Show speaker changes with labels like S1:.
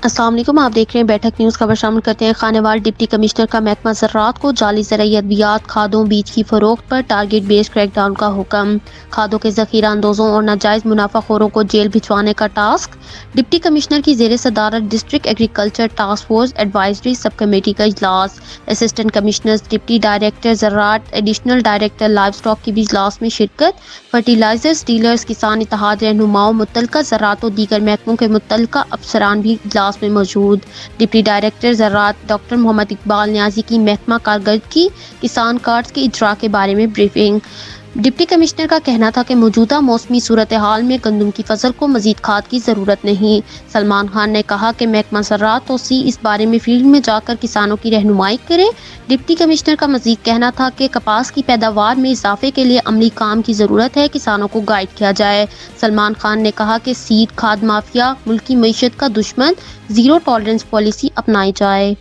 S1: السلام علیکم، آپ دیکھ رہے ہیں بیٹھک نیوز۔ خبر شامل کرتے ہیں۔ خانیوال ڈپٹی کمشنر کا محکمہ زراعت کو جعلی زرعی ادویات، کھادوں، بیج کی فروخت پر ٹارگٹ بیس کریک ڈاؤن کا حکم۔ کھادوں کے ذخیرہ اندوزوں اور ناجائز منافع خوروں کو جیل بھجوانے کا ٹاسک۔ ڈپٹی کمشنر کی زیر صدارت district agriculture task force advisory sub committee کا اجلاس۔ اسسٹنٹ کمشنرز، ڈپٹی ڈائریکٹر زراعت، ایڈیشنل ڈائریکٹر لائیو اسٹاک کی بھی اجلاس میں شرکت۔ فرٹیلائزرز ڈیلرز، کسان اتحاد رہنماؤں، متعلقہ زراعت و دیگر محکموں کے متعلقہ افسران بھی اجلاس میں موجود۔ ڈپٹی ڈائریکٹر زراعت ڈاکٹر محمد اقبال نیازی کی محکمہ کارکردگی کسان کارڈز کے اجراء کے بارے میں بریفنگ۔ ڈپٹی کمشنر کا کہنا تھا کہ موجودہ موسمی صورتحال میں گندم کی فصل کو مزید کھاد کی ضرورت نہیں۔ سلمان خان نے کہا کہ محکمہ زراعت و سی اس بارے میں فیلڈ میں جا کر کسانوں کی رہنمائی کرے۔ ڈپٹی کمشنر کا مزید کہنا تھا کہ کپاس کی پیداوار میں اضافے کے لیے عملی کام کی ضرورت ہے، کسانوں کو گائیڈ کیا جائے۔ سلمان خان نے کہا کہ سیڈ کھاد مافیا ملکی معیشت کا دشمن، زیرو ٹالرنس پالیسی اپنائی جائے۔